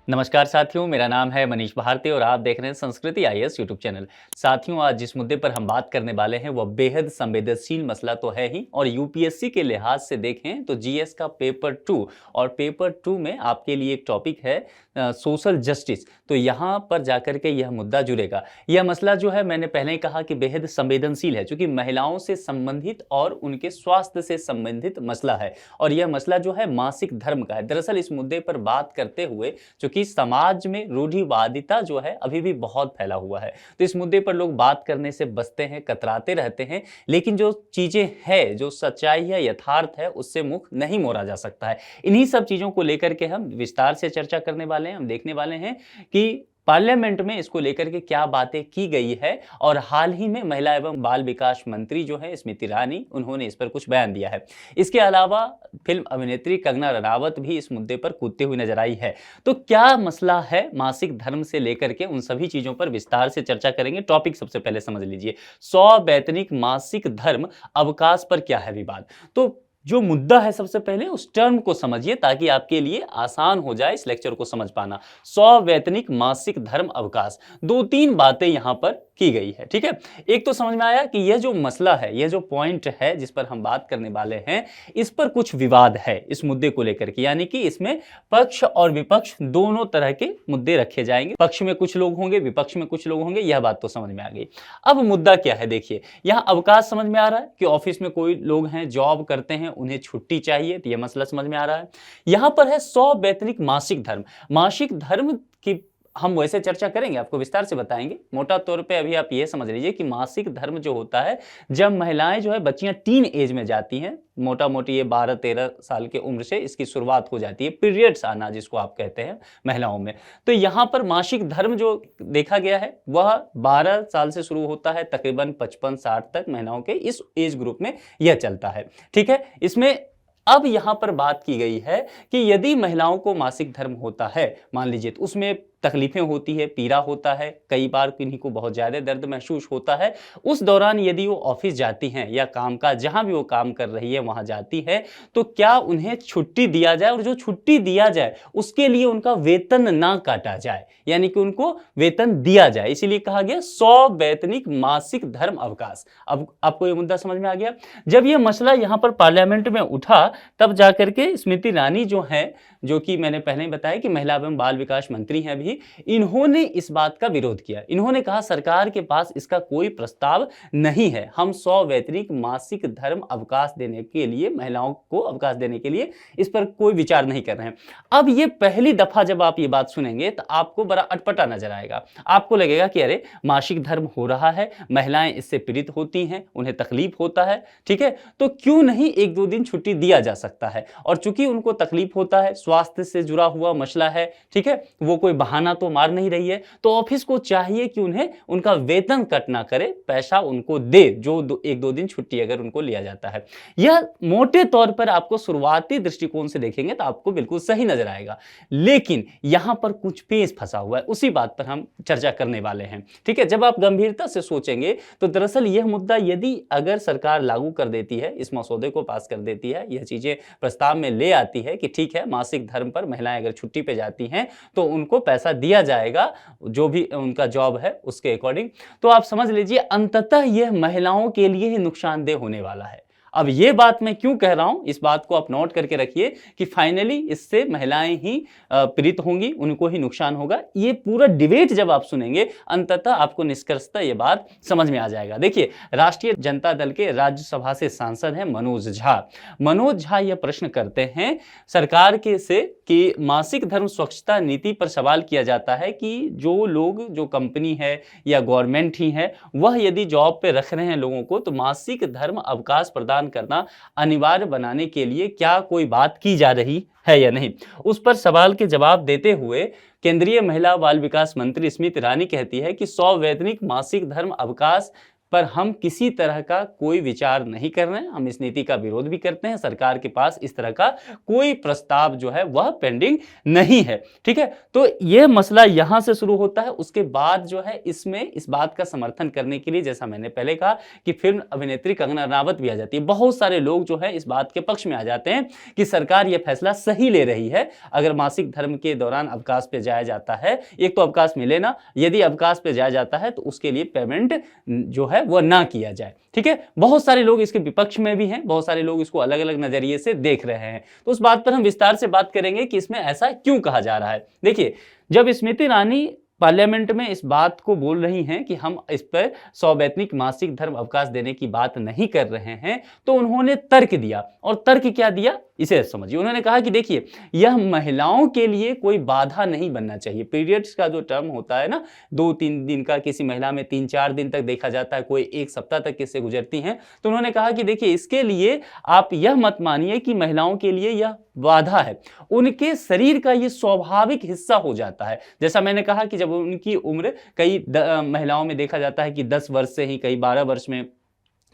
नमस्कार साथियों, मेरा नाम है मनीष भारती और आप देख रहे हैं संस्कृति आईएएस यूट्यूब चैनल। साथियों, आज जिस मुद्दे पर हम बात करने वाले हैं वह बेहद संवेदनशील मसला तो है ही, और यूपीएससी के लिहाज से देखें तो जीएस का पेपर 2 और पेपर 2 में आपके लिए एक टॉपिक है सोशल जस्टिस। तो यहाँ पर जाकर के यह मुद्दा जुड़ेगा। यह मसला जो है, मैंने पहले ही कहा कि बेहद संवेदनशील है, क्योंकि महिलाओं से संबंधित और उनके स्वास्थ्य से संबंधित मसला है। और यह मसला जो है मासिक धर्म का है। दरअसल इस मुद्दे पर बात करते हुए कि समाज में रूढ़िवादिता जो है अभी भी बहुत फैला हुआ है, तो इस मुद्दे पर लोग बात करने से बचते हैं, कतराते रहते हैं। लेकिन जो चीजें हैं, जो सच्चाई है, यथार्थ है, उससे मुख नहीं मोड़ा जा सकता है। इन्हीं सब चीजों को लेकर के हम विस्तार से चर्चा करने वाले हैं। हम देखने वाले हैं कि पार्लियामेंट में इसको लेकर के क्या बातें की गई है। और हाल ही में महिला एवं बाल विकास मंत्री जो है स्मृति ईरानी, उन्होंने इस पर कुछ बयान दिया है। इसके अलावा फिल्म अभिनेत्री कंगना रनावत भी इस मुद्दे पर कूदते हुए नजर आई है। तो क्या मसला है मासिक धर्म से लेकर के, उन सभी चीजों पर विस्तार से चर्चा करेंगे। टॉपिक सबसे पहले समझ लीजिए, 100 वैतनिक मासिक धर्म अवकाश पर क्या है विवाद। तो जो मुद्दा है, सबसे पहले उस टर्म को समझिए ताकि आपके लिए आसान हो जाए इस लेक्चर को समझ पाना। 100 वैतनिक मासिक धर्म अवकाश, दो तीन बातें यहां पर की गई है। ठीक है, एक तो समझ में आया कि यह जो मसला है, यह जो पॉइंट है जिस पर हम बात करने वाले हैं, इस पर कुछ विवाद है इस मुद्दे को लेकर के, यानी कि इसमें पक्ष और विपक्ष दोनों तरह के मुद्दे रखे जाएंगे। पक्ष में कुछ लोग होंगे, विपक्ष में कुछ लोग होंगे, यह बात तो समझ में आ गई। अब मुद्दा क्या है, देखिए यहां अवकाश समझ में आ रहा है कि ऑफिस में कोई लोग हैं, जॉब करते हैं, उन्हें छुट्टी चाहिए, तो यह मसला समझ में आ रहा है। यहां पर है 100 वैतनिक मासिक धर्म। मासिक धर्म की हम वैसे चर्चा करेंगे, आपको विस्तार से बताएंगे। मोटा तौर पे अभी आप ये समझ लीजिए कि मासिक धर्म जो होता है, जब महिलाएं जो है, बच्चियां टीन एज में जाती हैं, मोटा मोटी ये 12-13 साल की उम्र से इसकी शुरुआत हो जाती है, पीरियड्स आना जिसको आप कहते हैं महिलाओं में। तो यहां पर मासिक धर्म जो देखा गया है वह 12 साल से शुरू होता है, तकरीबन 55-60 तक महिलाओं के इस एज ग्रुप में यह चलता है। ठीक है, इसमें अब यहां पर बात की गई है कि यदि महिलाओं को मासिक धर्म होता है, मान लीजिए, तो उसमें तकलीफें होती है, पीड़ा होता है, कई बार किन्हीं को बहुत ज्यादा दर्द महसूस होता है। उस दौरान यदि वो ऑफिस जाती हैं या काम का जहां भी वो काम कर रही है वहां जाती है, तो क्या उन्हें छुट्टी दिया जाए, और जो छुट्टी दिया जाए उसके लिए उनका वेतन ना काटा जाए, यानी कि उनको वेतन दिया जाए। इसीलिए कहा गया 100 वैतनिक मासिक धर्म अवकाश। अब आपको ये मुद्दा समझ में आ गया। जब ये मसला यहां पर पार्लियामेंट में उठा, तब जाकर के स्मृति ईरानी जो है, जो कि मैंने पहले ही बताया कि महिला एवं बाल विकास मंत्री हैं अभी, इन्होंने इस बात का विरोध किया। इन्होंने कहा सरकार के पास इसका कोई प्रस्ताव नहीं है, हम 100 वैतनिक मासिक धर्म अवकाश देने के लिए, महिलाओं को अवकाश देने के लिए इस पर कोई विचार नहीं कर रहे हैं। अब ये पहली दफा जब आप ये बात सुनेंगे तो आपको बड़ा अटपटा नजर आएगा। आपको लगेगा कि अरे मासिक धर्म हो रहा है, महिलाएं इससे पीड़ित होती हैं, उन्हें तकलीफ होता है, ठीक है, तो क्यों नहीं 1-2 दिन छुट्टी दिया जा सकता है। और चूंकि उनको तकलीफ होता है, स्वास्थ्य से जुड़ा हुआ मसला है, ठीक है, वो कोई बहाना तो मार नहीं रही है, तो ऑफिस को चाहिए कि उन्हें उनका वेतन कट ना करे, पैसा उनको दे, जो 1-2 दिन छुट्टी अगर उनको लिया जाता है। यह मोटे तौर पर आपको शुरुआती दृष्टिकोण से देखेंगे तो आपको बिल्कुल सही नजर आएगा, लेकिन यहां पर कुछ पेच फंसा हुआ है, उसी बात पर हम चर्चा करने वाले हैं। ठीक है, जब आप गंभीरता से सोचेंगे तो दरअसल यह मुद्दा यदि अगर सरकार लागू कर देती है, इस मसौदे को पास कर देती है, यह चीजें प्रस्ताव में ले आती है कि ठीक है, मासिक धर्म पर महिलाएं अगर छुट्टी पे जाती हैं तो उनको पैसा दिया जाएगा, जो भी उनका जॉब है उसके अकॉर्डिंग, तो आप समझ लीजिए अंततः यह महिलाओं के लिए ही नुकसानदेह होने वाला है। अब यह बात मैं क्यों कह रहा हूं, इस बात को आप नोट करके रखिए कि फाइनली इससे महिलाएं ही पीड़ित होंगी, उनको ही नुकसान होगा। ये पूरा डिबेट जब आप सुनेंगे, अंततः आपको निष्कर्षतः यह बात समझ में आ जाएगा। देखिए, राष्ट्रीय जनता दल के राज्यसभा से सांसद हैं मनोज झा। मनोज झा यह प्रश्न करते हैं सरकार के से कि मासिक धर्म स्वच्छता नीति पर सवाल किया जाता है कि जो लोग, जो कंपनी है या गवर्नमेंट ही है, वह यदि जॉब पे रख रहे हैं लोगों को, तो मासिक धर्म अवकाश प्रदान करना अनिवार्य बनाने के लिए क्या कोई बात की जा रही है या नहीं। उस पर सवाल के जवाब देते हुए केंद्रीय महिला बाल विकास मंत्री स्मृति ईरानी कहती है कि 100 वैतनिक मासिक धर्म अवकाश पर हम किसी तरह का कोई विचार नहीं कर रहे हैं, हम इस नीति का विरोध भी करते हैं। सरकार के पास इस तरह का कोई प्रस्ताव जो है वह पेंडिंग नहीं है, ठीक है। तो यह मसला यहां से शुरू होता है। उसके बाद जो है इसमें इस बात का समर्थन करने के लिए, जैसा मैंने पहले कहा कि फिल्म अभिनेत्री कंगना रनावत भी आ जाती है। बहुत सारे लोग जो है इस बात के पक्ष में आ जाते हैं कि सरकार यह फैसला सही ले रही है। अगर मासिक धर्म के दौरान अवकाश पे जाया जाता है, एक तो अवकाश मिले ना, यदि अवकाश पे जाया जाता है तो उसके लिए पेमेंट जो है वह ना किया जाए, ठीक है। बहुत सारे लोग इसके विपक्ष में भी हैं, बहुत सारे लोग इसको अलग अलग नजरिए से देख रहे हैं। तो उस बात पर हम विस्तार से बात करेंगे कि इसमें ऐसा क्यों कहा जा रहा है। देखिए, जब स्मृति ईरानी पार्लियामेंट में इस बात को बोल रही हैं कि हम इस पर सवैतनिक मासिक धर्म अवकाश देने की बात नहीं कर रहे हैं, तो उन्होंने तर्क दिया। और तर्क क्या दिया इसे समझिए। उन्होंने कहा कि देखिए, यह महिलाओं के लिए कोई बाधा नहीं बनना चाहिए। पीरियड्स का जो टर्म होता है ना, 2-3 दिन का, किसी महिला में 3-4 दिन तक देखा जाता है, कोई 1 सप्ताह तक किससे गुजरती हैं। तो उन्होंने कहा कि देखिए, इसके लिए आप यह मत मानिए कि महिलाओं के लिए यह बाधा है, उनके शरीर का यह स्वाभाविक हिस्सा हो जाता है। जैसा मैंने कहा कि जब उनकी उम्र कई महिलाओं में देखा जाता है कि 10 वर्ष से ही, कई 12 वर्ष में,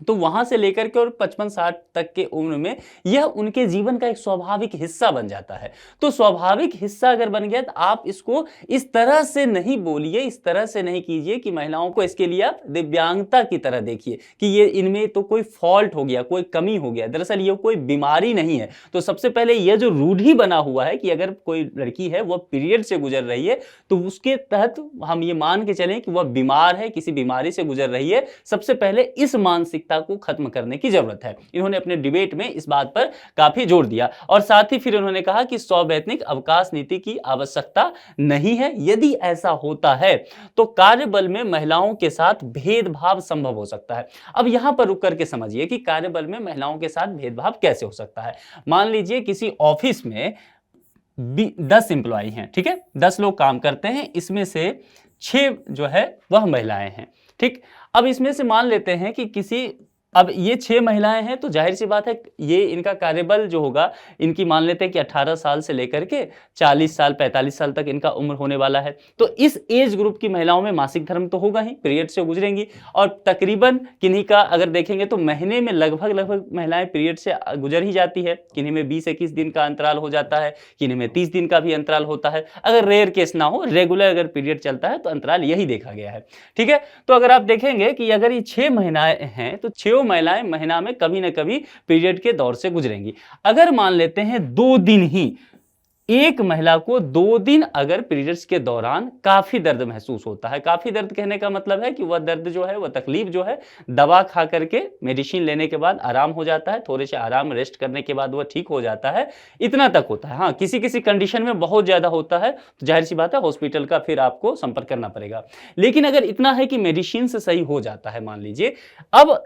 तो वहां से लेकर के और 55-60 तक के उम्र में यह उनके जीवन का एक स्वाभाविक हिस्सा बन जाता है। तो स्वाभाविक हिस्सा अगर बन गया तो आप इसको इस तरह से नहीं बोलिए, इस तरह से नहीं कीजिए कि महिलाओं को इसके लिए आप दिव्यांगता की तरह देखिए कि ये इनमें तो कोई फॉल्ट हो गया, कोई कमी हो गया। दरअसल ये कोई बीमारी नहीं है। तो सबसे पहले यह जो रूढ़ी बना हुआ है कि अगर कोई लड़की है वह पीरियड से गुजर रही है तो उसके तहत हम ये मान के चलें कि वह बीमार है, किसी बीमारी से गुजर रही है। सबसे पहले इस मानसिकता को खत्म करने की जरूरत है। इन्होंने अपने डिबेट में इस बात पर काफी जोर दिया। और साथ ही फिर उन्होंने कहा कि सवैतनिक अवकाश नीति की आवश्यकता नहीं है। यदि ऐसा होता है तो कार्यबल में महिलाओं के साथ भेदभाव संभव हो सकता है। अब यहां पर रुक करके समझिए कि कार्यबल में महिलाओं के साथ भेदभाव कैसे हो सकता है। मान लीजिए किसी ऑफिस में 10 एम्प्लॉय हैं, ठीक है, 10 लोग काम करते हैं, इसमें से 6 जो है वह महिलाएं हैं, ठीक। अब इसमें से मान लेते हैं कि अब ये 6 महिलाएं हैं, तो जाहिर सी बात है ये इनका कार्यबल जो होगा, इनकी मान लेते हैं कि 18 साल से लेकर के 40 साल 45 साल तक इनका उम्र होने वाला है। तो इस एज ग्रुप की महिलाओं में मासिक धर्म तो होगा ही, पीरियड से गुजरेंगी। और तकरीबन किन्हीं का अगर देखेंगे तो महीने में लगभग महिलाएं पीरियड से गुजर ही जाती है। किन्हीं में 20-21 दिन का अंतराल हो जाता है, किन्हीं में 30 दिन का भी अंतराल होता है। अगर रेयर केस ना हो, रेगुलर अगर पीरियड चलता है तो अंतराल यही देखा गया है, ठीक है। तो अगर आप देखेंगे कि अगर ये 6 महिलाएं हैं तो 6 महिलाएं महीना में कभी ना कभी पीरियड के दौर से गुजरेंगी। अगर मान लेते हैं 2 दिन ही, एक महिला को 2 दिन अगर पीरियड्स के दौरान काफी दर्द महसूस होता है, काफी दर्द कहने का मतलब है कि वह दर्द जो है, वह तकलीफ जो है, दवा खा करके मेडिसिन लेने के बाद आराम हो जाता है, थोड़े से आराम रेस्ट करने के बाद वह ठीक हो जाता है, इतना तक होता है। हाँ, किसी किसी कंडीशन में बहुत ज्यादा होता है तो जाहिर सी बात है हॉस्पिटल का फिर आपको संपर्क करना पड़ेगा। लेकिन अगर इतना है कि मेडिसिन से सही हो जाता है, मान लीजिए, अब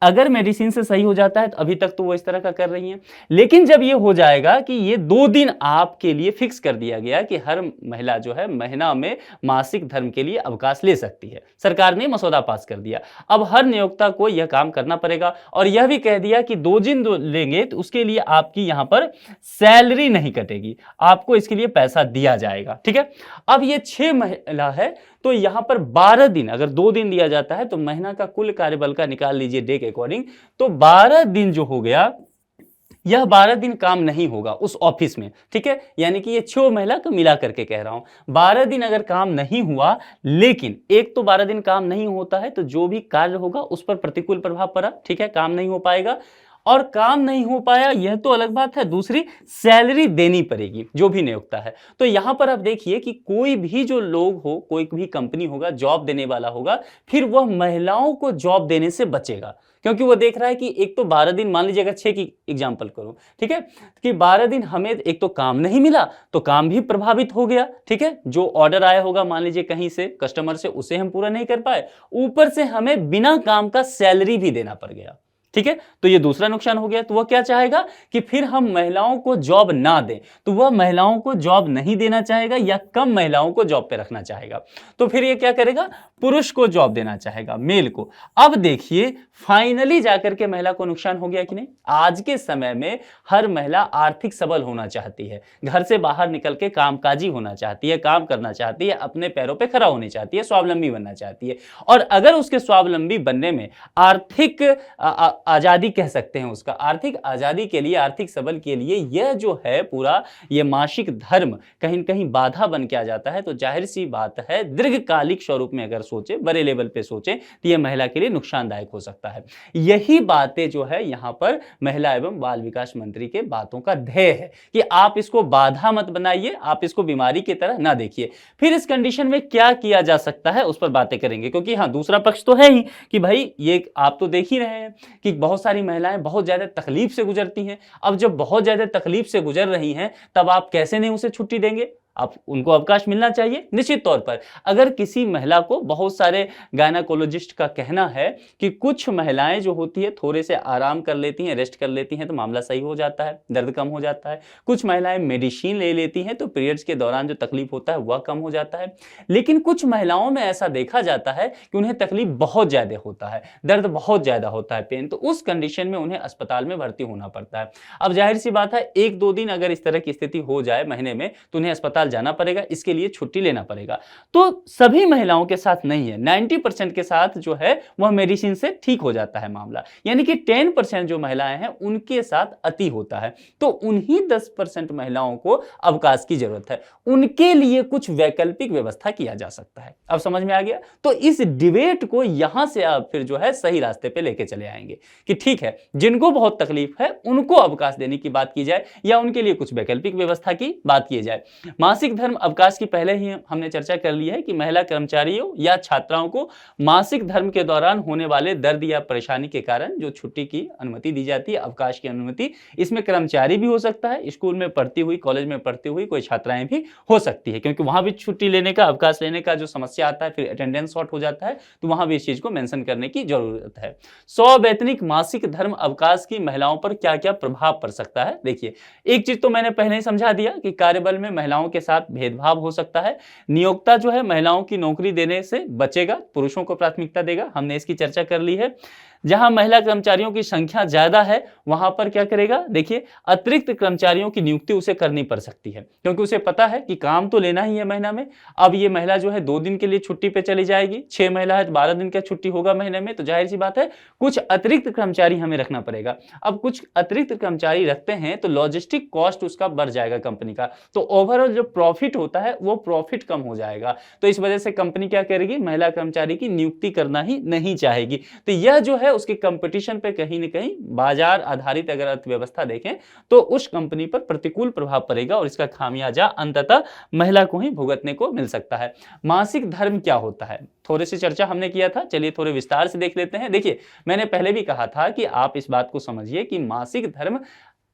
अगर मेडिसिन से सही हो जाता है तो अभी तक तो वो इस तरह का कर रही हैं। लेकिन जब ये हो जाएगा कि ये 2 दिन आपके लिए फिक्स कर दिया गया कि हर महिला जो है महीना में मासिक धर्म के लिए अवकाश ले सकती है, सरकार ने मसौदा पास कर दिया। अब हर नियोक्ता को यह काम करना पड़ेगा। और यह भी कह दिया कि 2 दिन लेंगे तो उसके लिए आपकी यहां पर सैलरी नहीं कटेगी, आपको इसके लिए पैसा दिया जाएगा, ठीक है। अब ये 6 महिला है तो यहां पर 12 दिन, अगर 2 दिन दिया जाता है तो महीना का कुल कार्यबल का निकाल लीजिए डे के अकॉर्डिंग, तो 12 दिन जो हो गया, यह 12 दिन काम नहीं होगा उस ऑफिस में, ठीक है। यानी कि ये 6 महिला को मिला करके कह रहा हूं, 12 दिन अगर काम नहीं हुआ, लेकिन एक तो 12 दिन काम नहीं होता है तो जो भी कार्य होगा उस पर प्रतिकूल प्रभाव पड़ा, ठीक है, काम नहीं हो पाएगा। और काम नहीं हो पाया यह तो अलग बात है, दूसरी सैलरी देनी पड़ेगी जो भी नियोक्ता है। तो यहां पर आप देखिए कि कोई भी जो लोग हो, कोई भी कंपनी होगा, जॉब देने वाला होगा, फिर वह महिलाओं को जॉब देने से बचेगा, क्योंकि वो देख रहा है कि एक तो 12 दिन, मान लीजिए अगर 6 की एग्जांपल करूं, ठीक है, कि 12 दिन हमें एक तो काम नहीं मिला तो काम भी प्रभावित हो गया, ठीक है। जो ऑर्डर आया होगा मान लीजिए कहीं से कस्टमर से, उसे हम पूरा नहीं कर पाए, ऊपर से हमें बिना काम का सैलरी भी देना पड़ गया, ठीक है, तो ये दूसरा नुकसान हो गया। तो वह क्या चाहेगा कि फिर हम महिलाओं को जॉब ना दें, तो वह महिलाओं को जॉब नहीं देना चाहेगा या कम महिलाओं को जॉब पे रखना चाहेगा। तो फिर ये क्या करेगा, पुरुष को जॉब देना चाहेगा, मेल को। अब देखिए फाइनली जाकर के महिला को नुकसान हो गया कि नहीं। आज के समय में हर महिला आर्थिक सबल होना चाहती है, घर से बाहर निकल के कामकाजी होना चाहती है, काम करना चाहती है, अपने पैरों पे खड़ा होनी चाहती है, स्वावलंबी बनना चाहती है। और अगर उसके स्वावलंबी बनने में आर्थिक आजादी कह सकते हैं, उसका आर्थिक आजादी के लिए, आर्थिक सबल के लिए यह जो है पूरा ये मासिक धर्म कहीं न कहीं बाधा बन के आ जाता है, तो जाहिर सी बात है दीर्घकालिक स्वरूप में अगर सोचे, बड़े लेवल पे सोचे, तो यह महिला के लिए नुकसानदायक हो सकता है। यही बातें जो है यहां पर महिला एवं बाल विकास मंत्री के बातों का ध्येय है कि आप इसको बाधा मत बनाइए, आप इसको बीमारी की तरह ना देखिए। फिर इस कंडीशन में क्या किया जा सकता है उस पर बातें करेंगे, क्योंकि हाँ दूसरा पक्ष तो है ही कि भाई ये आप तो देख ही रहे हैं कि बहुत सारी महिलाएं बहुत ज्यादा तकलीफ से गुजरती हैं। अब जब बहुत ज्यादा तकलीफ से गुजर रही हैं तब आप कैसे नहीं उसे छुट्टी देंगे, आप उनको अवकाश मिलना चाहिए निश्चित तौर पर। अगर किसी महिला को, बहुत सारे गायनाकोलॉजिस्ट का कहना है कि कुछ महिलाएं जो होती है थोड़े से आराम कर लेती हैं, रेस्ट कर लेती हैं तो मामला सही हो जाता है, दर्द कम हो जाता है। कुछ महिलाएं मेडिसिन ले लेती हैं तो पीरियड्स के दौरान जो तकलीफ होता है वह कम हो जाता है। लेकिन कुछ महिलाओं में ऐसा देखा जाता है कि उन्हें तकलीफ बहुत ज्यादा होता है, दर्द बहुत ज्यादा होता है, पेन, तो उस कंडीशन में उन्हें अस्पताल में भर्ती होना पड़ता है। अब जाहिर सी बात है 1-2 दिन अगर इस तरह की स्थिति हो जाए महीने में तो उन्हें अस्पताल जाना पड़ेगा, इसके लिए छुट्टी लेना पड़ेगा। तो सभी महिलाओं के साथ नहीं है, 90% के साथ जो है वह मेडिसिन से ठीक हो जाता है मामला, यानी कि 10% जो महिलाएं हैं उनके साथ अति होता है। तो उन्हीं 10% महिलाओं को अवकाश की जरूरत है, उनके लिए कुछ वैकल्पिक व्यवस्था किया जा सकता है। अब समझ में आ गया। तो इस डिबेट को यहां से आप फिर जो है सही रास्ते पे लेके चले आएंगे कि ठीक है, जिनको बहुत तकलीफ है उनको अवकाश देने की बात की जाए या उनके लिए कुछ वैकल्पिक व्यवस्था की बात की जाए। मासिक धर्म अवकाश की पहले ही हमने चर्चा कर ली है कि महिला कर्मचारियों या छात्राओं को मासिक धर्म के दौरान होने वाले दर्द या परेशानी के कारण जो छुट्टी की अनुमति दी जाती है, अवकाश की अनुमति, इसमें कर्मचारी भी हो सकता है, स्कूल में पढ़ती हुई, कॉलेज में पढ़ती हुई कोई छात्राएं भी हो सकती है, क्योंकि वहां भी छुट्टी लेने का, अवकाश लेने का जो समस्या आता है, फिर अटेंडेंस शॉर्ट हो जाता है, तो वहां भी इस चीज को मेंशन करने की जरूरत है। 100 वैतनिक मासिक धर्म अवकाश की महिलाओं पर क्या क्या प्रभाव पड़ सकता है। देखिए, एक चीज तो मैंने पहले ही समझा दिया कि कार्यबल में महिलाओं के साथ भेदभाव हो सकता है। नियोक्ता जो है महिलाओं की नौकरी देने से बचेगा, पुरुषों को प्राथमिकता देगा, हमने इसकी चर्चा कर ली है। जहां महिला कर्मचारियों की संख्या ज्यादा है वहां पर क्या करेगा, देखिए अतिरिक्त कर्मचारियों की नियुक्ति उसे करनी पड़ सकती है, क्योंकि उसे पता है कि काम तो लेना ही है महीना में। अब ये महिला जो है 2 दिन के लिए छुट्टी पे चली जाएगी, 6 महिला है तो 12 दिन का छुट्टी होगा महीने में, तो जाहिर सी बात है कुछ अतिरिक्त कर्मचारी हमें रखना पड़ेगा। अब कुछ अतिरिक्त कर्मचारी रखते हैं तो लॉजिस्टिक कॉस्ट उसका बढ़ जाएगा कंपनी का, तो ओवरऑल जो प्रॉफिट होता है वो प्रॉफिट कम हो जाएगा। तो इस वजह से कंपनी क्या करेगी, महिला कर्मचारी की नियुक्ति करना ही नहीं चाहेगी। तो यह जो है उसके कंपटीशन पे कहीं न कहीं बाजार आधारित अगर अर्थव्यवस्था देखें तो उस कंपनी पर प्रतिकूल प्रभाव पड़ेगा और इसका खामियाजा अंततः महिला को ही भुगतने को मिल सकता है। मासिक धर्म क्या होता है, थोड़ी सी चर्चा हमने किया था, चलिए थोड़े विस्तार से देख लेते हैं। देखिए, मैंने पहले भी कहा था कि आप इस बात को समझिए कि मासिक धर्म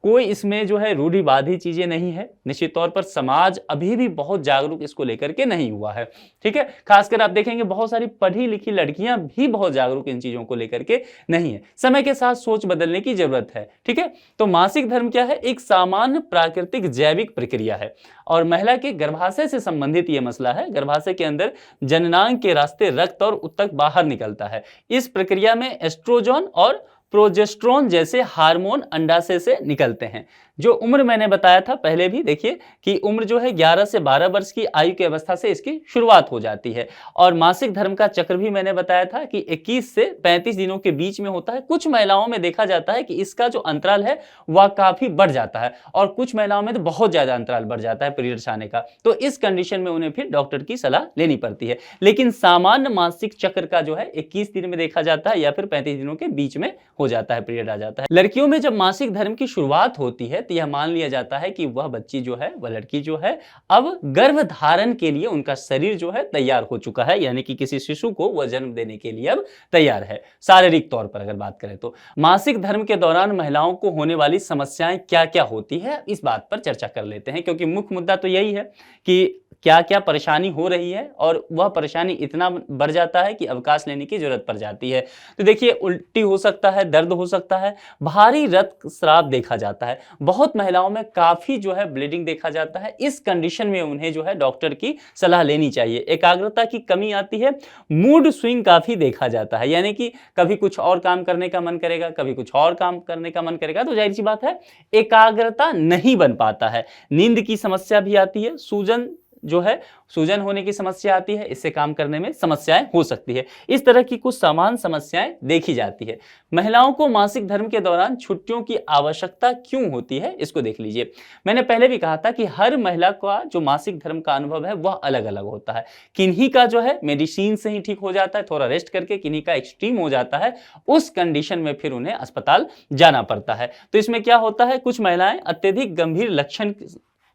कोई इसमें जो है रूढ़िवादी चीजें नहीं है। निश्चित तौर पर समाज अभी भी बहुत जागरूक इसको लेकर के नहीं हुआ है, ठीक है। खासकर आप देखेंगे बहुत सारी पढ़ी लिखी लड़कियां भी बहुत जागरूक इन चीजों को लेकर के नहीं है। समय के साथ सोच बदलने की जरूरत है, ठीक है। तो मासिक धर्म क्या है, एक सामान्य प्राकृतिक जैविक प्रक्रिया है और महिला के गर्भाशय से संबंधित यह मसला है। गर्भाशय के अंदर जननांग के रास्ते रक्त और उत्तक बाहर निकलता है। इस प्रक्रिया में एस्ट्रोजन और प्रोजेस्टेरोन जैसे हार्मोन अंडाशय से निकलते हैं। जो उम्र मैंने बताया था पहले भी, देखिए कि उम्र जो है 11 से 12 वर्ष की आयु की अवस्था से इसकी शुरुआत हो जाती है। और मासिक धर्म का चक्र भी मैंने बताया था कि 21 से 35 दिनों के बीच में होता है। कुछ महिलाओं में देखा जाता है कि इसका जो अंतराल है वह काफी बढ़ जाता है और कुछ महिलाओं में तो बहुत ज्यादा अंतराल बढ़ जाता है पीरियड्स आने का। तो इस कंडीशन में उन्हें फिर डॉक्टर की सलाह लेनी पड़ती है। लेकिन सामान्य मासिक चक्र का जो है 21 दिन में देखा जाता है या फिर 35 दिनों के बीच में हो जाता है, पीरियड आ जाता है। लड़कियों में जब मासिक धर्म की शुरुआत होती है तो यह मान लिया जाता है कि वह बच्ची जो है, वह लड़की जो है अब गर्भ धारण के लिए उनका शरीर जो है तैयार हो चुका है, यानी कि किसी शिशु को वह जन्म देने के लिए अब तैयार है शारीरिक तौर पर अगर बात करें तो। मासिक धर्म के दौरान महिलाओं को होने वाली समस्याएं क्या क्या होती है, इस बात पर चर्चा कर लेते हैं, क्योंकि मुख्य मुद्दा तो यही है कि क्या क्या परेशानी हो रही है, और वह परेशानी इतना बढ़ जाता है कि अवकाश लेने की जरूरत पड़ जाती है। तो देखिए, उल्टी हो सकता है, दर्द हो सकता है, भारी रक्तस्राव देखा जाता है, बहुत महिलाओं में काफी जो है ब्लीडिंग देखा जाता है। इस कंडीशन में उन्हें जो है डॉक्टर की सलाह लेनी चाहिए। एकाग्रता की कमी आती है, मूड स्विंग काफी देखा जाता है, यानी कि कभी कुछ और काम करने का मन करेगा, कभी कुछ और काम करने का मन करेगा, तो जाहिर सी बात है एकाग्रता नहीं बन पाता है। नींद की समस्या भी आती है, सूजन जो है, सूजन होने की समस्या आती है, इससे काम करने में समस्याएं हो सकती है। इस तरह की कुछ सामान्य समस्याएं देखी जाती है। महिलाओं को मासिक धर्म के दौरान छुट्टियों की आवश्यकता क्यों होती है, इसको देख लीजिए। मैंने पहले भी कहा था कि हर महिला का जो मासिक धर्म का अनुभव है वह अलग अलग होता है। किन्हीं का जो है मेडिसिन से ही ठीक हो जाता है, थोड़ा रेस्ट करके, किन्हीं का एक्सट्रीम हो जाता है, उस कंडीशन में फिर उन्हें अस्पताल जाना पड़ता है। तो इसमें क्या होता है, कुछ महिलाएं अत्यधिक गंभीर लक्षण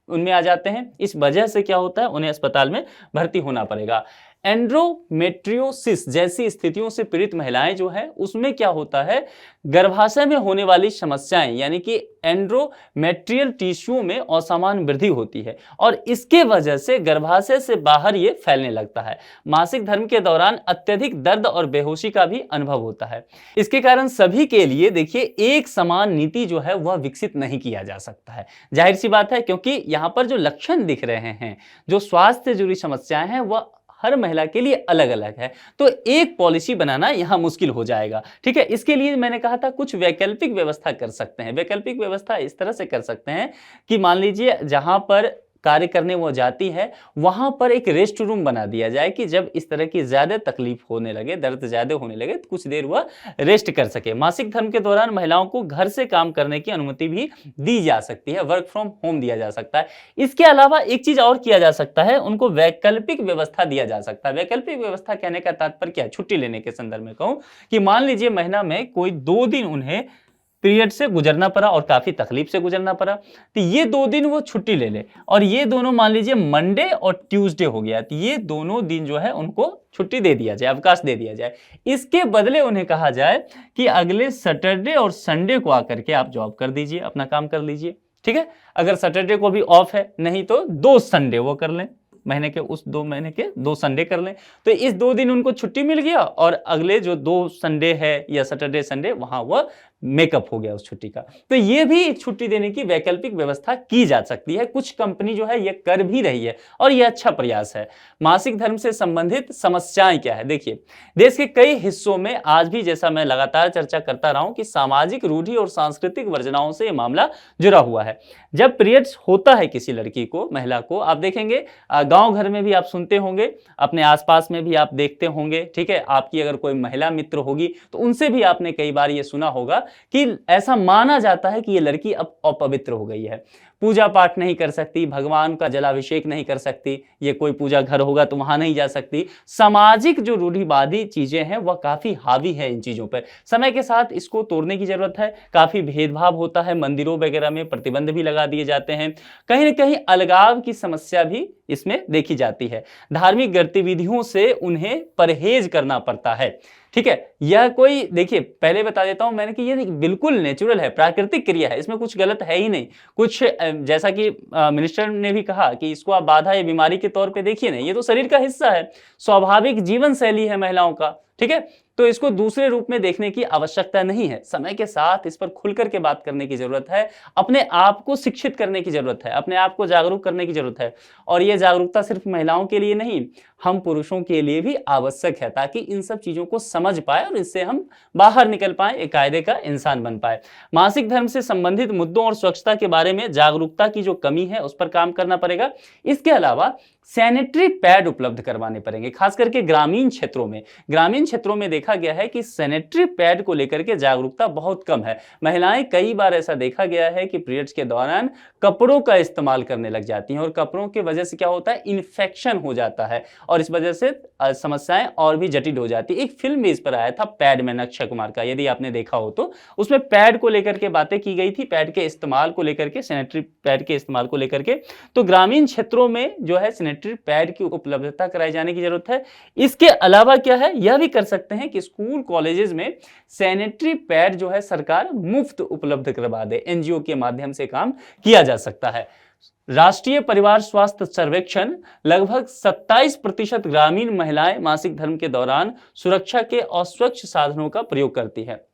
उनमें आ जाते हैं, इस वजह से क्या होता है, उन्हें अस्पताल में भर्ती होना पड़ेगा। एंड्रोमेट्रियोसिस जैसी स्थितियों से पीड़ित महिलाएं जो है, उसमें क्या होता है, गर्भाशय में होने वाली समस्याएं, यानी कि एंड्रोमेट्रियल टिश्यू में असामान्य वृद्धि होती है, और इसके वजह से गर्भाशय से बाहर ये फैलने लगता है। मासिक धर्म के दौरान अत्यधिक दर्द और बेहोशी का भी अनुभव होता है। इसके कारण सभी के लिए देखिए एक समान नीति जो है वह विकसित नहीं किया जा सकता है। जाहिर सी बात है, क्योंकि यहाँ पर जो लक्षण दिख रहे हैं, जो स्वास्थ्य से जुड़ी समस्याएं हैं, वह हर महिला के लिए अलग अलग है। तो एक पॉलिसी बनाना यहां मुश्किल हो जाएगा। ठीक है, इसके लिए मैंने कहा था कुछ वैकल्पिक व्यवस्था कर सकते हैं। वैकल्पिक व्यवस्था इस तरह से कर सकते हैं कि मान लीजिए जहां पर कार्य करने वो जाती है, वहां पर एक रेस्ट रूम बना दिया जाए कि जब इस तरह की ज्यादा तकलीफ होने लगे, दर्द ज्यादा होने लगे, तो कुछ देर वह रेस्ट कर सके। मासिक धर्म के दौरान महिलाओं को घर से काम करने की अनुमति भी दी जा सकती है, वर्क फ्रॉम होम दिया जा सकता है। इसके अलावा एक चीज और किया जा सकता है, उनको वैकल्पिक व्यवस्था दिया जा सकता है। वैकल्पिक व्यवस्था कहने का तात्पर्य क्या है, छुट्टी लेने के संदर्भ में कहूं कि मान लीजिए महीना में कोई 2 दिन उन्हें पीरियड से गुजरना पड़ा और काफी तकलीफ से गुजरना पड़ा, तो ये 2 दिन वो छुट्टी ले ले, और ये दोनों मान लीजिए मंडे और ट्यूसडे हो गया, तो ये दोनों दिन जो है उनको छुट्टी दे दिया जाए, अवकाश दे दिया जाए। इसके बदले उन्हें कहा जाए कि अगले सैटरडे और संडे को आकर के आप जॉब कर दीजिए, अपना काम कर लीजिए। ठीक है, अगर सैटरडे को भी ऑफ है, नहीं तो 2 संडे वो कर लें, महीने के उस 2 महीने के 2 संडे कर लें, तो इस 2 दिन उनको छुट्टी मिल गया, और अगले जो 2 संडे है या सैटरडे संडे, वहां वह मेकअप हो गया उस छुट्टी का। तो ये भी छुट्टी देने की वैकल्पिक व्यवस्था की जा सकती है। कुछ कंपनी जो है ये कर भी रही है, और ये अच्छा प्रयास है। मासिक धर्म से संबंधित समस्याएं क्या है, देखिए देश के कई हिस्सों में आज भी, जैसा मैं लगातार चर्चा करता रहा हूं, कि सामाजिक रूढ़ि और सांस्कृतिक वर्जनाओं से यह मामला जुड़ा हुआ है। जब पीरियड्स होता है किसी लड़की को, महिला को, आप देखेंगे गांव घर में भी आप सुनते होंगे, अपने आसपास में भी आप देखते होंगे। ठीक है, आपकी अगर कोई महिला मित्र होगी तो उनसे भी आपने कई बार ये सुना होगा कि ऐसा माना जाता है कि ये लड़की अब अपवित्र हो गई है, पूजा पाठ नहीं कर सकती, भगवान का जलाभिषेक नहीं कर सकती, ये कोई पूजा घर होगा तो वहां नहीं जा सकती। सामाजिक जो रूढ़िवादी चीजें हैं वह काफी हावी है इन चीजों पर। समय के साथ इसको तोड़ने की जरूरत है। काफी भेदभाव होता है, मंदिरों वगैरह में प्रतिबंध भी लगा दिए जाते हैं, कहीं ना कहीं अलगाव की समस्या भी इसमें देखी जाती है। धार्मिक गतिविधियों से उन्हें परहेज करना पड़ता है। ठीक है, यह कोई, देखिए पहले बता देता हूं मैंने कि ये बिल्कुल नेचुरल है, प्राकृतिक क्रिया है, इसमें कुछ गलत है ही नहीं। कुछ जैसा कि मिनिस्टर ने भी कहा कि इसको आप बाधा या बीमारी के तौर पे देखिए नहीं, ये तो शरीर का हिस्सा है, स्वाभाविक जीवन शैली है महिलाओं का। ठीक है, तो इसको दूसरे रूप में देखने की आवश्यकता नहीं है। समय के साथ इस पर खुल करके बात करने की जरूरत है, अपने आप को शिक्षित करने की जरूरत है, अपने आप को जागरूक करने की जरूरत है। और यह जागरूकता सिर्फ महिलाओं के लिए नहीं, हम पुरुषों के लिए भी आवश्यक है, ताकि इन सब चीजों को समझ पाए और इससे हम बाहर निकल पाए, एक कायदे का इंसान बन पाए। मासिक धर्म से संबंधित मुद्दों और स्वच्छता के बारे में जागरूकता की जो कमी है उस पर काम करना पड़ेगा। इसके अलावा सैनिटरी पैड उपलब्ध करवाने पड़ेंगे, खास करके ग्रामीण क्षेत्रों में। ग्रामीण क्षेत्रों में देखा गया है कि सैनिटरी पैड को लेकर के जागरूकता बहुत कम है। महिलाएं कई बार ऐसा देखा गया है कि पीरियड्स के दौरान कपड़ों का इस्तेमाल करने लग जाती हैं, और कपड़ों की वजह से क्या होता है, इन्फेक्शन हो जाता है, और इस वजह से समस्याएं और भी जटिल हो जाती है। एक फिल्म भी इस पर आया था, पैड मैन, अक्षय कुमार का, यदि आपने देखा हो तो उसमें पैड को लेकर के बातें की गई थी, पैड के इस्तेमाल को लेकर के, सैनिटरी पैड के इस्तेमाल को लेकर के। तो ग्रामीण क्षेत्रों में जो है सैनिटरी पैड की उपलब्धता कराई जाने की जरूरत है। इसके अलावा क्या है, यह भी कर सकते हैं कि स्कूल कॉलेजेस में सैनिटरी पैड जो है सरकार मुफ्त उपलब्ध करवा दे। एनजीओ के माध्यम से काम किया जा सकता है। राष्ट्रीय परिवार स्वास्थ्य सर्वेक्षण लगभग 27% ग्रामीण महिलाएं मासिक धर्म के दौरान सुरक्षा के अस्वच्छ साधनों का प्रयोग करती है।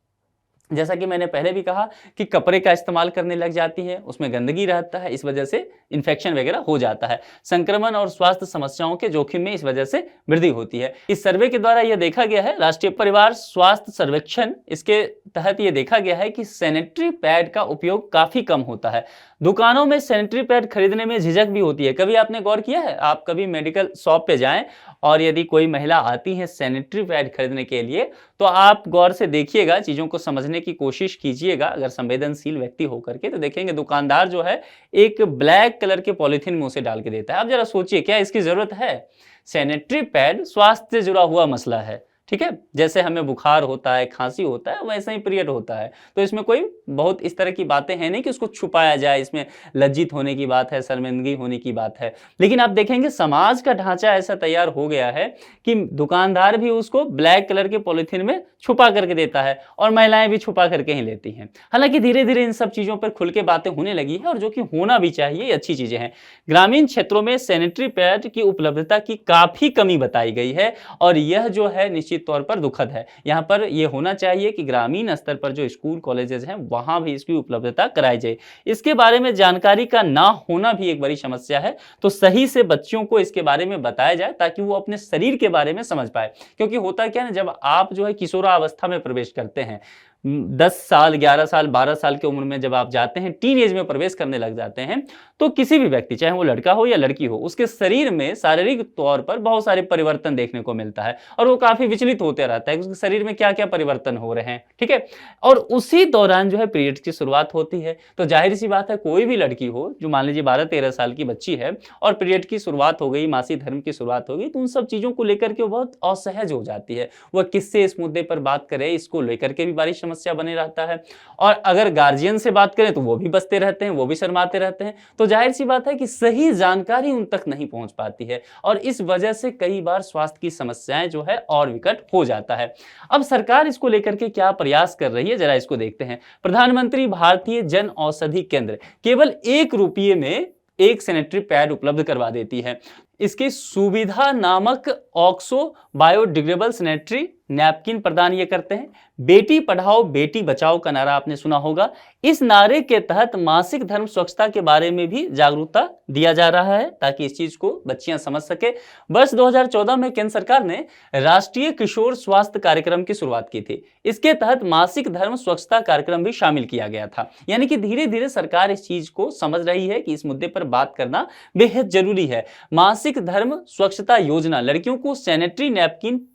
जैसा कि मैंने पहले भी कहा कि कपड़े का इस्तेमाल करने लग जाती है, उसमें गंदगी रहता है, इस वजह से इन्फेक्शन वगैरह हो जाता है। संक्रमण और स्वास्थ्य समस्याओं के जोखिम में इस वजह से वृद्धि होती है। इस सर्वे के द्वारा यह देखा गया है, राष्ट्रीय परिवार स्वास्थ्य सर्वेक्षण, इसके तहत यह देखा गया है कि सैनिटरी पैड का उपयोग काफी कम होता है। दुकानों में सैनिटरी पैड खरीदने में झिझक भी होती है। कभी आपने गौर किया है, आप कभी मेडिकल शॉप पे जाएं और यदि कोई महिला आती है सैनिटरी पैड खरीदने के लिए, तो आप गौर से देखिएगा, चीजों को समझने की कोशिश कीजिएगा। अगर संवेदनशील व्यक्ति होकर के तो देखेंगे दुकानदार जो है एक ब्लैक कलर के पॉलिथीन में उसे डाल के देता है। आप जरा सोचिए, क्या इसकी जरूरत है? सैनिटरी पैड स्वास्थ्य से जुड़ा हुआ मसला है, ठीक है। जैसे हमें बुखार होता है, खांसी होता है, वैसा ही पीरियड होता है। तो इसमें कोई बहुत इस तरह की बातें हैं नहीं कि उसको छुपाया जाए, इसमें लज्जित होने की बात है, शर्मिंदगी होने की बात है। लेकिन आप देखेंगे समाज का ढांचा ऐसा तैयार हो गया है कि दुकानदार भी उसको ब्लैक कलर के पॉलिथीन में छुपा करके देता है और महिलाएं भी छुपा करके ही लेती हैं। हालांकि धीरे धीरे इन सब चीजों पर खुल के बातें होने लगी है और जो कि होना भी चाहिए, ये अच्छी चीजें हैं। ग्रामीण क्षेत्रों में सैनिटरी पैड की उपलब्धता की काफी कमी बताई गई है और यह जो है निश्चित तौर पर दुखद है। यहां पर यह होना चाहिए कि ग्रामीण स्तर पर जो स्कूल कॉलेजेस हैं वहां भी इसकी उपलब्धता कराई जाए। इसके बारे में जानकारी का ना होना भी एक बड़ी समस्या है, तो सही से बच्चों को इसके बारे में बताया जाए ताकि वो अपने शरीर के बारे में समझ पाए। क्योंकि होता क्या है ना, जब आप जो है किशोरावस्था में प्रवेश करते हैं, 10 साल, 11 साल, 12 साल की उम्र में जब आप जाते हैं, टीन एज में प्रवेश करने लग जाते हैं, तो किसी भी व्यक्ति, चाहे वो लड़का हो या लड़की हो, उसके शरीर में शारीरिक तौर पर बहुत सारे परिवर्तन देखने को मिलता है और वो काफी विचलित होते रहता है कि उसके शरीर में क्या क्या परिवर्तन हो रहे हैं, ठीक है। और उसी दौरान जो है पीरियड्स की शुरुआत होती है। तो जाहिर सी बात है, कोई भी लड़की हो जो मान लीजिए 12-13 साल की बच्ची है और पीरियड की शुरुआत हो गई, मासिक धर्म की शुरुआत हो गई, तो उन सब चीजों को लेकर के वो बहुत असहज हो जाती है। वह किससे इस मुद्दे पर बात करे, इसको लेकर के भी बड़ी समस्या बने रहता है। और अगर गार्जियन से बात करें तो वो भी बचते रहते हैं, वो भी शर्माते रहते हैं। तो जाहिर सी बात है कि सही जानकारी उन तक नहीं पहुंच पाती है और इस वजह से कई बार स्वास्थ्य की समस्याएं जो है और विकट हो जाता है। अब सरकार इसको लेकर के क्या प्रयास कर रही है, जरा इसको देखते हैं। प्रधानमंत्री भारतीय जन औषधि केंद्र केवल ₹1 में एक सैनिटरी पैड उपलब्ध करवा देती है। इसकी सुविधा नामक ऑक्सो बायोडिग्रेडेबल सैनिटरी नैपकिन प्रदान ये करते हैं। बेटी पढ़ाओ बेटी बचाओ का नारा आपने सुना होगा। इस नारे के तहत मासिक धर्म स्वच्छता के बारे में भी जागरूकता दिया जा रहा है ताकि इस चीज को बच्चियां समझ सके। वर्ष 2014 में केंद्र सरकार ने राष्ट्रीय किशोर स्वास्थ्य कार्यक्रम की शुरुआत की थी। इसके तहत मासिक धर्म स्वच्छता कार्यक्रम भी शामिल किया गया था। यानी कि धीरे धीरे सरकार इस चीज को समझ रही है कि इस मुद्दे पर बात करना बेहद जरूरी है। मासिक धर्म स्वच्छता योजना, लड़कियों को सैनिटरी नैपकिन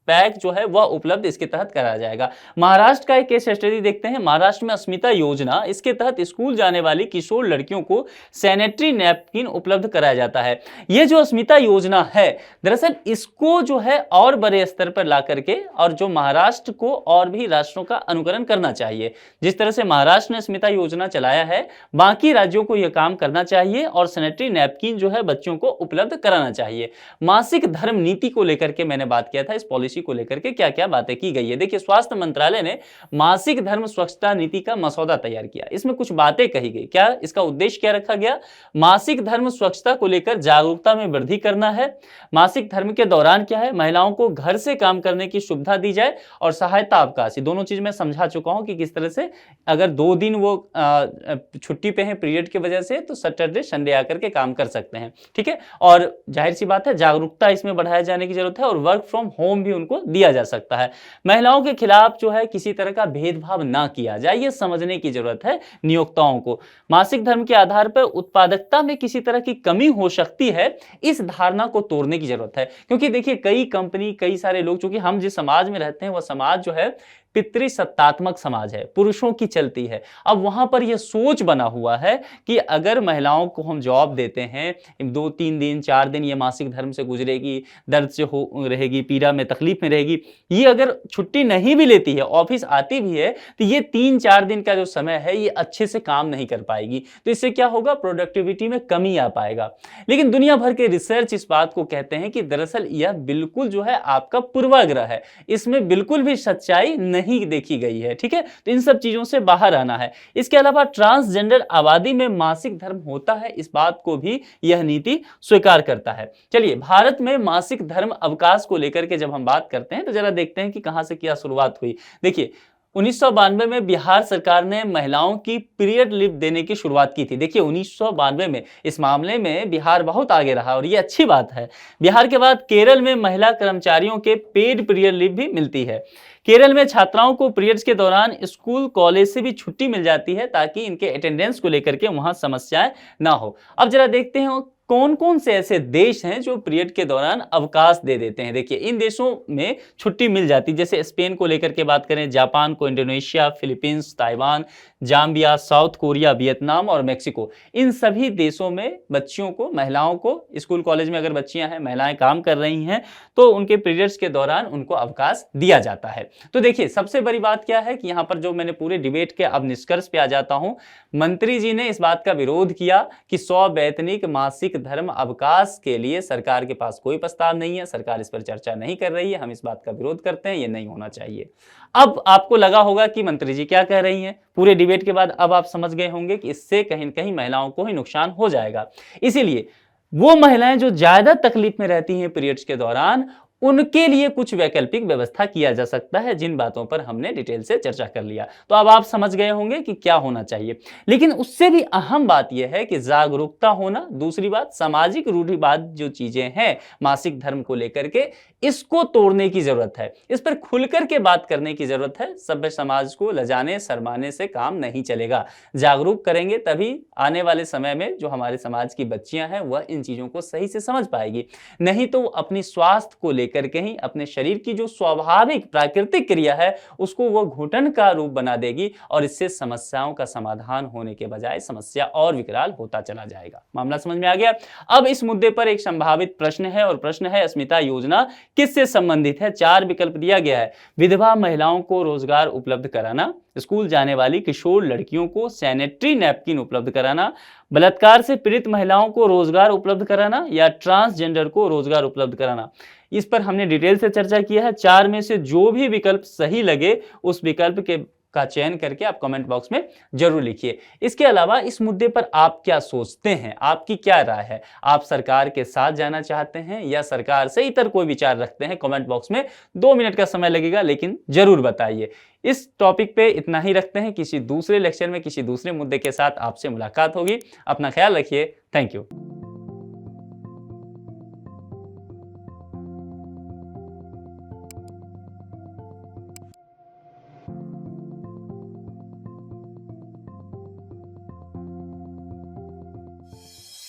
पैक जो है वह उपलब्ध इसके तहत कराया जाएगा। महाराष्ट्र का एक केस स्टडी देखते हैं। महाराष्ट्र में अस्मिता योजना, इसके तहत स्कूल जाने वाली किशोर लड़कियों को सैनिटरी नैपकिन उपलब्ध कराया जाता है। यह जो अस्मिता योजना है, दरअसल इसको जो है और बड़े स्तर पर ला करके और जो महाराष्ट्र को और भी राष्ट्रों का अनुकरण करना चाहिए। जिस तरह से महाराष्ट्र ने अस्मिता योजना चलाया है, बाकी राज्यों को यह काम करना चाहिए और सैनिटरी नैपकिन जो है बच्चों को उपलब्ध कराना चाहिए। मासिक धर्म नीति को लेकर के मैंने बात किया था, इस पॉलिसी को लेकर के क्या क्या बातें की गई है। देखिए, स्वास्थ्य मंत्रालय ने मासिक धर्म स्वच्छता नीति का मसौदा तैयार किया। इसमें कुछ बातें कही गई। क्या इसका उद्देश्य क्या रखा गया? मासिक धर्म स्वच्छता को लेकर जागरूकता में वृद्धि करना है। मासिक धर्म के दौरान क्या है, महिलाओं को घर से काम करने की सुविधा दी जाए और सहायता अवकाश, दोनों चीज मैं समझा चुका हूं कि किस तरह से अगर 2 दिन वो छुट्टी पे हैं पीरियड की वजह से, तो सैटरडे संडे आकर के काम कर सकते हैं, ठीक है। और जाहिर सी बात है, जागरूकता इसमें बढ़ाया जाने की जरूरत है और वर्क फ्रॉम होम भी उनको दिया जा सकता है। महिलाओं के खिलाफ जो है किसी तरह का भेदभाव ना किया जाए, ये समझने की जरूरत है नियोक्ताओं को। मासिक धर्म के आधार पर उत्पादकता में किसी तरह की कमी हो सकती है, इस धारणा को तोड़ने की जरूरत है। क्योंकि देखिए, कई कंपनी, कई सारे लोग, चूंकि हम जिस समाज में रहते हैं वह समाज जो है पितृसत्तात्मक समाज है, पुरुषों की चलती है। अब वहां पर यह सोच बना हुआ है कि अगर महिलाओं को हम जॉब देते हैं, 2-3 दिन 4 दिन ये मासिक धर्म से गुजरेगी, दर्द से हो रहेगी, पीड़ा में तकलीफ में रहेगी, ये अगर छुट्टी नहीं भी लेती है, ऑफिस आती भी है, तो ये 3-4 दिन का जो समय है ये अच्छे से काम नहीं कर पाएगी। तो इससे क्या होगा, प्रोडक्टिविटी में कमी आ पाएगा। लेकिन दुनिया भर के रिसर्च इस बात को कहते हैं कि दरअसल यह बिल्कुल जो है आपका पूर्वाग्रह है, इसमें बिल्कुल भी सच्चाई नहीं देखी गई है। ठीक है, तो इन सब चीजों से बाहर आना है। इसके अलावा ट्रांसजेंडर आबादी में मासिक धर्म होता है, इस बात को भी यह नीति स्वीकार करता है। चलिए, भारत में मासिक धर्म अवकाश को लेकर के जब हम बात करते हैं तो जरा देखते हैं कि कहां से क्या शुरुआत हुई। देखिए, 1992 में बिहार सरकार ने महिलाओं की पीरियड लीव देने की शुरुआत की थी। देखिए, 1992 में इस मामले में बिहार बहुत आगे रहा और ये अच्छी बात है। बिहार के बाद केरल में महिला कर्मचारियों के पेड पीरियड लीव भी मिलती है। केरल में छात्राओं को पीरियड्स के दौरान स्कूल कॉलेज से भी छुट्टी मिल जाती है ताकि इनके अटेंडेंस को लेकर के वहां समस्याएं ना हो। अब जरा देखते हैं कौन कौन से ऐसे देश हैं जो पीरियड के दौरान अवकाश दे देते हैं। देखिए, इन देशों में छुट्टी मिल जाती है, जैसे स्पेन को लेकर के बात करें, जापान को, Indonesia, Philippines, Taiwan, Zambia, south Korea, Vietnam और मेक्सिको। इन सभी देशों में बच्चियों को, महिलाओं को, स्कूल कॉलेज में अगर बच्चियां हैं, महिलाएं काम कर रही हैं, तो उनके पीरियड्स के दौरान उनको अवकाश दिया जाता है। तो देखिए, सबसे बड़ी बात क्या है कि यहाँ पर जो मैंने पूरे डिबेट के अब निष्कर्ष पे आ जाता हूं, मंत्री जी ने इस बात का विरोध किया कि सवैतनिक मासिक धर्म अवकाश के लिए सरकार के पास कोई प्रस्ताव नहीं है, सरकार इस पर चर्चा नहीं कर रही है, हम इस बात का विरोध करते हैं, ये नहीं होना चाहिए। अब आपको लगा होगा कि मंत्री जी क्या कह रही हैं। पूरे डिबेट के बाद अब आप समझ गए होंगे कि इससे कहीं न कहीं महिलाओं को ही नुकसान हो जाएगा। इसीलिए वो महिलाएं जो ज्यादा तकलीफ में रहती हैं पीरियड्स के दौरान, उनके लिए कुछ वैकल्पिक व्यवस्था किया जा सकता है, जिन बातों पर हमने डिटेल से चर्चा कर लिया। तो अब आप समझ गए होंगे कि क्या होना चाहिए। लेकिन उससे भी अहम बात यह है कि जागरूकता होना, दूसरी बात सामाजिक रूढ़िवाद जो चीजें हैं मासिक धर्म को लेकर के, इसको तोड़ने की जरूरत है, इस पर खुलकर के बात करने की जरूरत है। सभ्य समाज को लजाने शर्माने से काम नहीं चलेगा। जागरूक करेंगे तभी आने वाले समय में जो हमारे समाज की बच्चियां हैं वह इन चीजों को सही से समझ पाएगी। नहीं तो अपनी स्वास्थ्य को करके ही अपने शरीर की जो स्वाभाविक प्राकृतिक क्रिया है उसको वो घुटन का रूप बना देगी और इससे समस्याओं का समाधान होने के बजाय समस्या और विकराल होता चला जाएगा। मामला समझ में आ गया। अब इस मुद्दे पर एक संभावित प्रश्न है और प्रश्न है, अस्मिता योजना किससे संबंधित है? 4 विकल्प दिया गया है। विधवा महिलाओं को रोजगार उपलब्ध कराना, स्कूल जाने वाली किशोर लड़कियों को सैनिटरी नैपकिन उपलब्ध कराना, बलात्कार से पीड़ित महिलाओं को रोजगार उपलब्ध कराना या ट्रांसजेंडर को रोजगार उपलब्ध कराना। इस पर हमने डिटेल से चर्चा किया है। 4 में से जो भी विकल्प सही लगे उस विकल्प का चयन करके आप कमेंट बॉक्स में जरूर लिखिए। इसके अलावा इस मुद्दे पर आप क्या सोचते हैं, आपकी क्या राय है? आप सरकार के साथ जाना चाहते हैं या सरकार से इतर कोई विचार रखते हैं? कमेंट बॉक्स में 2 मिनट का समय लगेगा, लेकिन जरूर बताइए। इस टॉपिक पे इतना ही रखते हैं। किसी दूसरे लेक्चर में किसी दूसरे मुद्दे के साथ आपसे मुलाकात होगी। अपना ख्याल रखिए। Thank you.